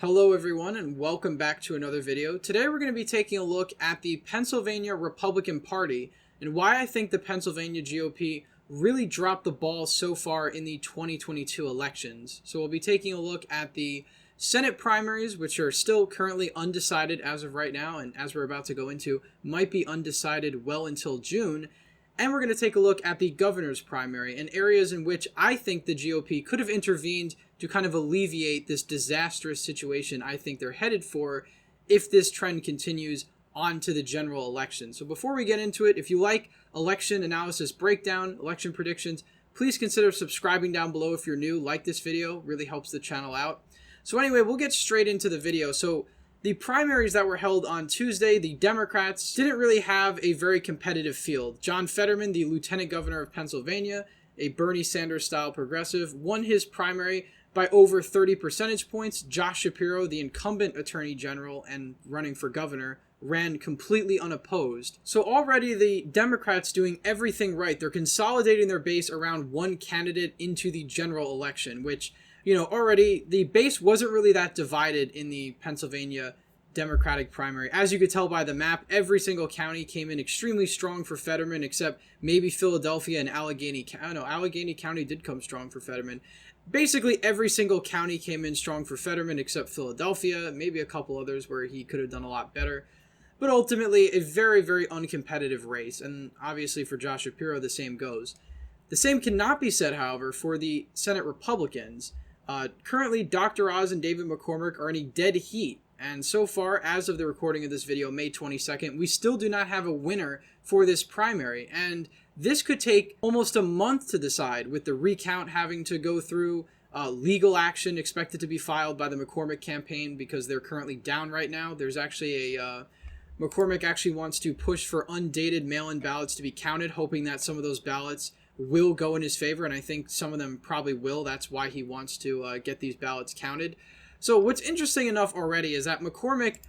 Hello everyone and welcome back to another video. Today we're going to be taking a look at the Pennsylvania Republican Party and why I think the Pennsylvania GOP really dropped the ball so far in the 2022 elections. So we'll be taking a look at the Senate primaries, which are still currently undecided as of right now, and as we're about to go into, might be undecided well until June. And we're going to take a look at the governor's primary and areas in which I think the GOP could have intervened to kind of alleviate this disastrous situation I think they're headed for if this trend continues on to the general election. So before we get into it, if you like election analysis breakdown, election predictions, please consider subscribing down below if you're new. Like this video, really helps the channel out. So anyway, we'll get straight into the video. So the primaries that were held on Tuesday, the Democrats didn't really have a very competitive field. John Fetterman, the lieutenant governor of Pennsylvania, a Bernie Sanders-style progressive, won his primary by over 30 percentage points. Josh Shapiro, the incumbent attorney general and running for governor, ran completely unopposed. So already the Democrats doing everything right. They're consolidating their base around one candidate into the general election, which, you know, already the base wasn't really that divided in the Pennsylvania Democratic primary. As you could tell by the map, every single county came in extremely strong for Fetterman, except maybe Philadelphia and Allegheny County. No, Allegheny County did come strong for Fetterman. Basically, every single county came in strong for Fetterman except Philadelphia, maybe a couple others where he could have done a lot better. But ultimately, a very, very uncompetitive race, and obviously for Josh Shapiro, the same goes. The same cannot be said, however, for the Senate Republicans. Currently, Dr. Oz and David McCormick are in a dead heat, and so far, as of the recording of this video, May 22nd, we still do not have a winner for this primary, and this could take almost a month to decide, with the recount having to go through, legal action expected to be filed by the McCormick campaign because they're currently down right now. There's actually McCormick actually wants to push for undated mail-in ballots to be counted, hoping that some of those ballots will go in his favor, and I think some of them probably will. That's why he wants to get these ballots counted. So what's interesting enough already is that McCormick,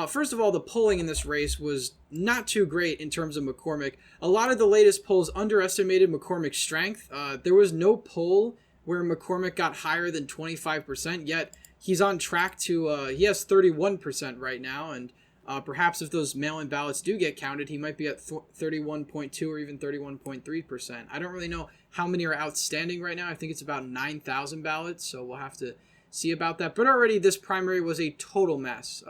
first of all, the polling in this race was not too great in terms of McCormick. A lot of the latest polls underestimated McCormick's strength. There was no poll where McCormick got higher than 25%, yet he's on track to, he has 31% right now, and perhaps if those mail-in ballots do get counted, he might be at 31.2 or even 31.3%. I don't really know how many are outstanding right now. I think it's about 9,000 ballots, so we'll have to see about that. But already this primary was a total mess.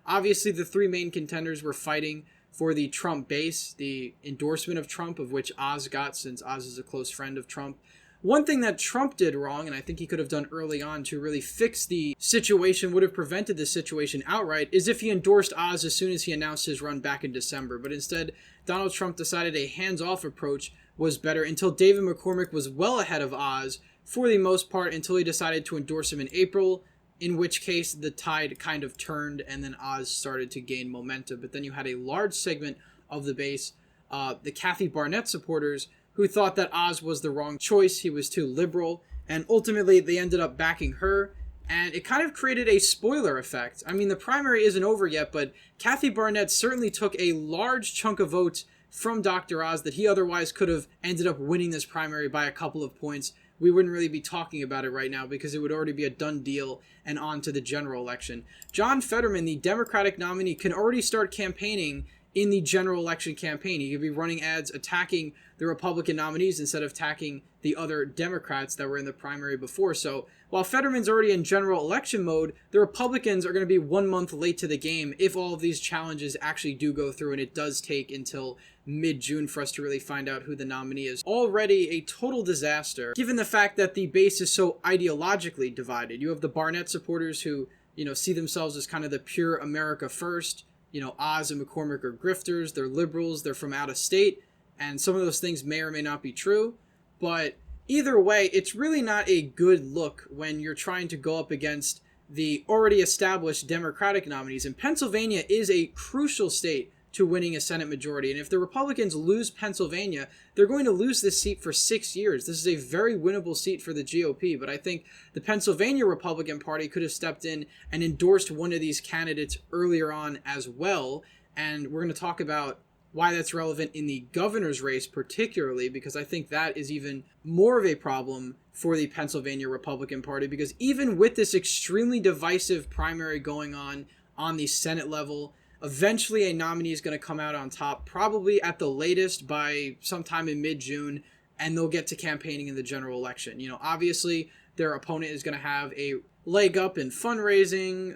Obviously, the three main contenders were fighting for the Trump base, the endorsement of Trump, of which Oz got, since Oz is a close friend of Trump. One thing that Trump did wrong, and I think he could have done early on to really fix the situation, would have prevented this situation outright, is if he endorsed Oz as soon as he announced his run back in December. But instead, Donald Trump decided a hands-off approach was better until David McCormick was well ahead of Oz for the most part, until he decided to endorse him in April, in which case the tide kind of turned and then Oz started to gain momentum. But then you had a large segment of the base, the Kathy Barnett supporters, who thought that Oz was the wrong choice. He was too liberal, and ultimately they ended up backing her, and it kind of created a spoiler effect. I mean, the primary isn't over yet, but Kathy Barnett certainly took a large chunk of votes from Dr. Oz that he otherwise could have ended up winning this primary by a couple of points. We wouldn't really be talking about it right now because it would already be a done deal and on to the general election. John Fetterman, the Democratic nominee, can already start campaigning in the general election campaign. He could be running ads attacking the Republican nominees instead of attacking the other Democrats that were in the primary before. So while Fetterman's already in general election mode, the Republicans are going to be 1 month late to the game if all of these challenges actually do go through, and it does take until mid-June for us to really find out who the nominee is. Already a total disaster, given the fact that the base is so ideologically divided. You have the Barnett supporters who, you know, see themselves as kind of the pure America first. You know, Oz and McCormick are grifters, they're liberals, they're from out of state, and some of those things may or may not be true, but either way, it's really not a good look when you're trying to go up against the already established Democratic nominees. And Pennsylvania is a crucial state to winning a Senate majority, and if the Republicans lose Pennsylvania, they're going to lose this seat for 6 years. This is a very winnable seat for the GOP, but I think the Pennsylvania Republican Party could have stepped in and endorsed one of these candidates earlier on as well, and we're going to talk about why that's relevant in the governor's race particularly, because I think that is even more of a problem for the Pennsylvania Republican Party, because even with this extremely divisive primary going on the Senate level, eventually a nominee is going to come out on top, probably at the latest by sometime in mid-June, and they'll get to campaigning in the general election. You know, obviously their opponent is going to have a leg up in fundraising,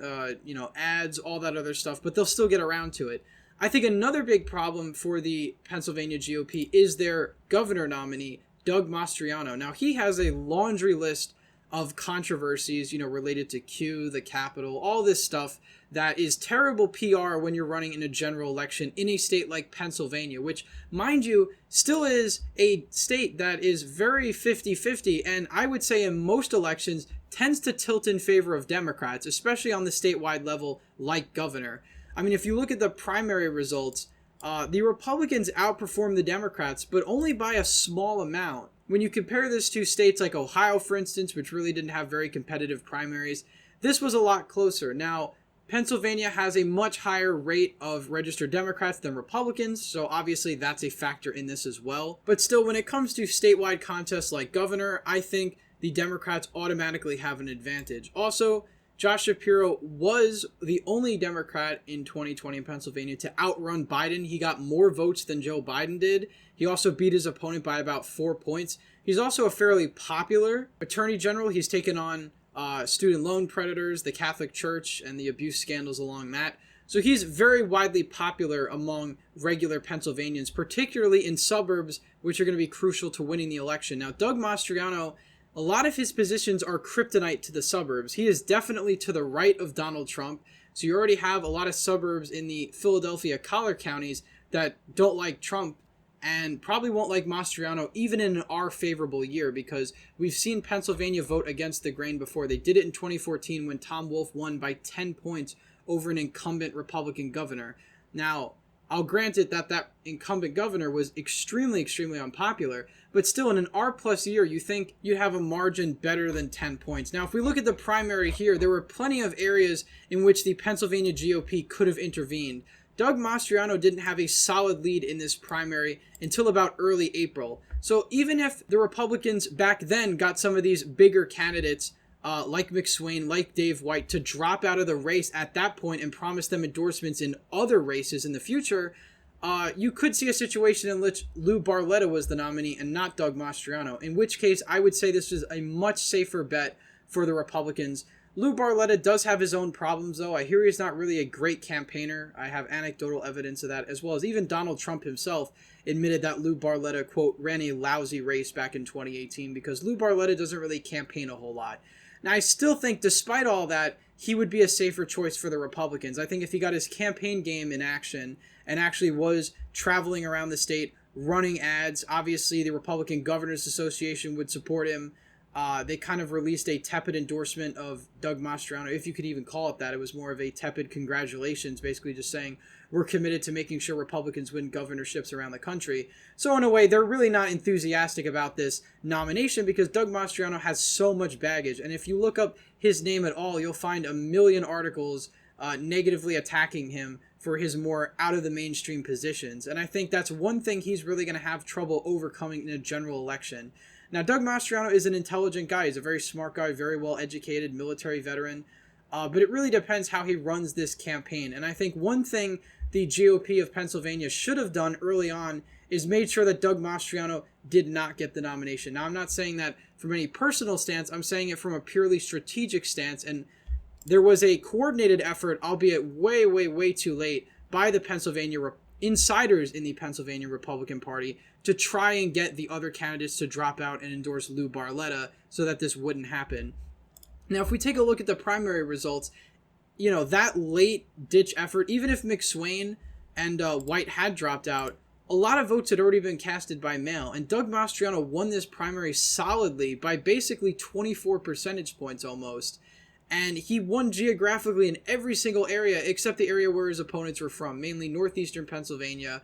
ads, all that other stuff, but they'll still get around to it. I think another big problem for the Pennsylvania GOP is their governor nominee, Doug Mastriano. Now, he has a laundry list of controversies, related to Q, the Capitol, all this stuff that is terrible PR when you're running in a general election in a state like Pennsylvania, which, mind you, still is a state that is very 50-50, and I would say in most elections tends to tilt in favor of Democrats, especially on the statewide level like governor. I mean, if you look at the primary results, the Republicans outperformed the Democrats, but only by a small amount. When you compare this to states like Ohio, for instance, which really didn't have very competitive primaries, this was a lot closer. Now, Pennsylvania has a much higher rate of registered Democrats than Republicans, so obviously that's a factor in this as well. But still, when it comes to statewide contests like governor, I think the Democrats automatically have an advantage. Also, Josh Shapiro was the only Democrat in 2020 in Pennsylvania to outrun Biden. He got more votes than Joe Biden did. He also beat his opponent by about 4 points. He's also a fairly popular attorney general. He's taken on student loan predators, the Catholic Church, and the abuse scandals along that. So he's very widely popular among regular Pennsylvanians, particularly in suburbs, which are going to be crucial to winning the election. Now, Doug Mastriano, a lot of his positions are kryptonite to the suburbs. He is definitely to the right of Donald Trump. So you already have a lot of suburbs in the Philadelphia collar counties that don't like Trump and probably won't like Mastriano even in an R favorable year, because we've seen Pennsylvania vote against the grain before. They did it in 2014 when Tom Wolf won by 10 points over an incumbent Republican governor. Now, I'll grant it that that incumbent governor was extremely unpopular, but still in an R+ year, you think you have a margin better than 10 points. Now, if we look at the primary here, there were plenty of areas in which the Pennsylvania GOP could have intervened. Doug Mastriano didn't have a solid lead in this primary until about early April. So even if the Republicans back then got some of these bigger candidates, like McSwain, like Dave White, to drop out of the race at that point and promise them endorsements in other races in the future, you could see a situation in which Lou Barletta was the nominee and not Doug Mastriano, in which case I would say this is a much safer bet for the Republicans. Lou Barletta does have his own problems, though. I hear he's not really a great campaigner. I have anecdotal evidence of that, as well as even Donald Trump himself admitted that Lou Barletta, quote, ran a lousy race back in 2018 because Lou Barletta doesn't really campaign a whole lot. Now, I still think, despite all that, he would be a safer choice for the Republicans. I think if he got his campaign game in action and actually was traveling around the state, running ads, obviously the Republican Governors Association would support him. They kind of released a tepid endorsement of Doug Mastriano, if you could even call it that. It was more of a tepid congratulations, basically just saying, we're committed to making sure Republicans win governorships around the country. So in a way, they're really not enthusiastic about this nomination because Doug Mastriano has so much baggage. And if you look up his name at all, you'll find a million articles negatively attacking him for his more out of the mainstream positions. And I think that's one thing he's really going to have trouble overcoming in a general election. Now, Doug Mastriano is an intelligent guy. He's a very smart guy, very well-educated, military veteran. But it really depends how he runs this campaign. And I think one thing the GOP of Pennsylvania should have done early on is made sure that Doug Mastriano did not get the nomination. Now, I'm not saying that from any personal stance. I'm saying it from a purely strategic stance. And there was a coordinated effort, albeit way too late, by the Pennsylvania insiders in the Pennsylvania Republican Party to try and get the other candidates to drop out and endorse Lou Barletta so that this wouldn't happen. Now, if we take a look at the primary results, that late ditch effort, even if McSwain and White had dropped out, a lot of votes had already been casted by mail, and Doug Mastriano won this primary solidly by basically 24 percentage points almost. And he won geographically in every single area except the area where his opponents were from, mainly northeastern Pennsylvania,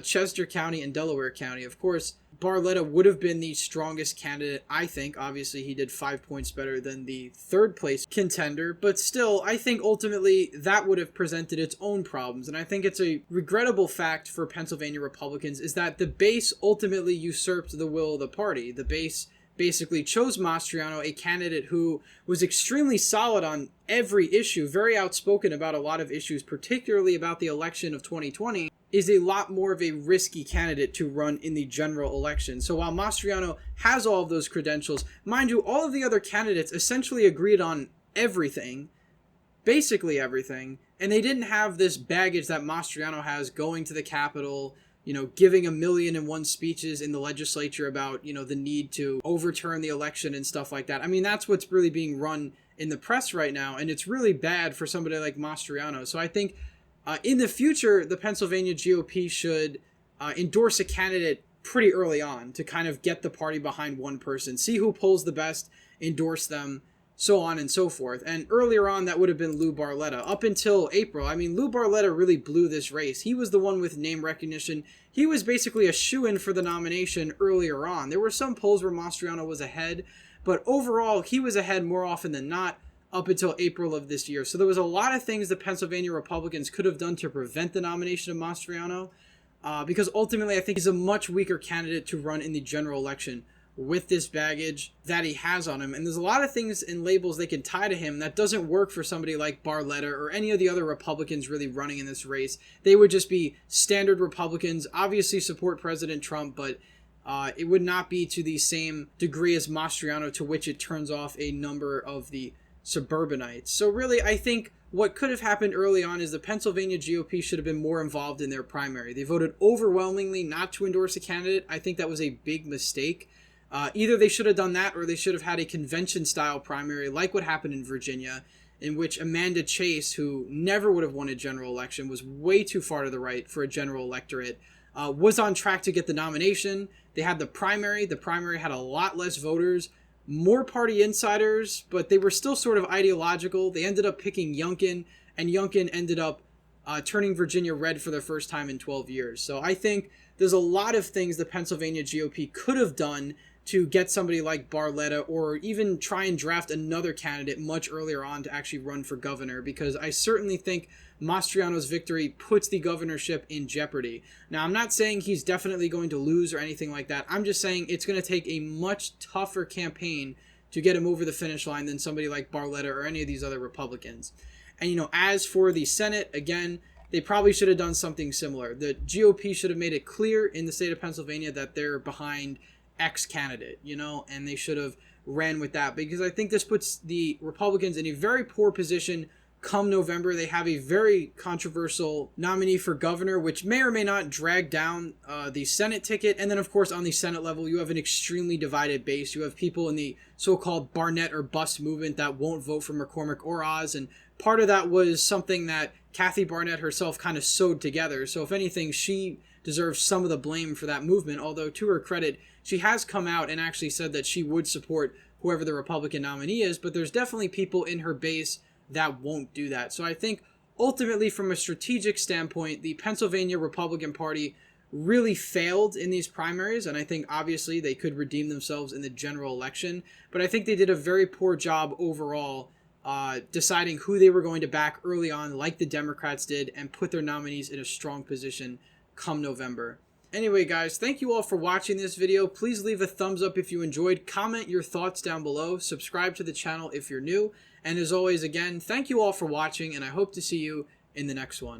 Chester County, and Delaware County. Of course, Barletta would have been the strongest candidate, I think. Obviously, he did 5 points better than the third place contender. But still, I think ultimately that would have presented its own problems. And I think it's a regrettable fact for Pennsylvania Republicans is that the base ultimately usurped the will of the party. The base basically chose Mastriano, a candidate who was extremely solid on every issue, very outspoken about a lot of issues, particularly about the election of 2020, is a lot more of a risky candidate to run in the general election. So while Mastriano has all of those credentials, mind you, all of the other candidates essentially agreed on everything, basically everything, and they didn't have this baggage that Mastriano has, going to the Capitol, giving 1,000,001 speeches in the legislature about, the need to overturn the election and stuff like that. I mean, that's what's really being run in the press right now, and it's really bad for somebody like Mastriano. So I think in the future, the Pennsylvania GOP should endorse a candidate pretty early on to kind of get the party behind one person, see who pulls the best, endorse them, so on and so forth. And earlier on, that would have been Lou Barletta. Up until April, I mean, Lou Barletta really blew this race. He was the one with name recognition. He was basically a shoo-in for the nomination earlier on. There were some polls where Mastriano was ahead, but overall, he was ahead more often than not up until April of this year. So there was a lot of things the Pennsylvania Republicans could have done to prevent the nomination of Mastriano, because ultimately, I think he's a much weaker candidate to run in the general election with this baggage that he has on him. And there's a lot of things and labels they can tie to him that doesn't work for somebody like Barletta or any of the other Republicans really running in this race. They would just be standard Republicans, obviously support President Trump, but it would not be to the same degree as Mastriano, to which it turns off a number of the suburbanites. So really, I think what could have happened early on is the Pennsylvania GOP should have been more involved in their primary. They voted overwhelmingly not to endorse a candidate. I think that was a big mistake. Either they should have done that, or they should have had a convention-style primary like what happened in Virginia, in which Amanda Chase, who never would have won a general election, was way too far to the right for a general electorate, was on track to get the nomination. They had the primary. The primary had a lot less voters, more party insiders, but they were still sort of ideological. They ended up picking Youngkin, and Youngkin ended up turning Virginia red for the first time in 12 years. So I think there's a lot of things the Pennsylvania GOP could have done to get somebody like Barletta, or even try and draft another candidate much earlier on to actually run for governor, because I certainly think Mastriano's victory puts the governorship in jeopardy. Now, I'm not saying he's definitely going to lose or anything like that. I'm just saying it's going to take a much tougher campaign to get him over the finish line than somebody like Barletta or any of these other Republicans. And, as for the Senate, again, they probably should have done something similar. The GOP should have made it clear in the state of Pennsylvania that they're behind X candidate, and they should have ran with that, because I think this puts the Republicans in a very poor position come November. They have a very controversial nominee for governor, which may or may not drag down the Senate ticket. And then, of course, on the Senate level, you have an extremely divided base. You have people in the so-called Barnett or bust movement that won't vote for McCormick or Oz, and part of that was something that Kathy Barnett herself kind of sewed together. So if anything, she deserves some of the blame for that movement, although to her credit, she has come out and actually said that she would support whoever the Republican nominee is, but there's definitely people in her base that won't do that. So I think ultimately, from a strategic standpoint, the Pennsylvania Republican Party really failed in these primaries, and I think obviously they could redeem themselves in the general election, but I think they did a very poor job overall deciding who they were going to back early on, like the Democrats did, and put their nominees in a strong position come November. Anyway, guys, thank you all for watching this video. Please leave a thumbs up if you enjoyed. Comment your thoughts down below. Subscribe to the channel if you're new. And as always, again, thank you all for watching, and I hope to see you in the next one.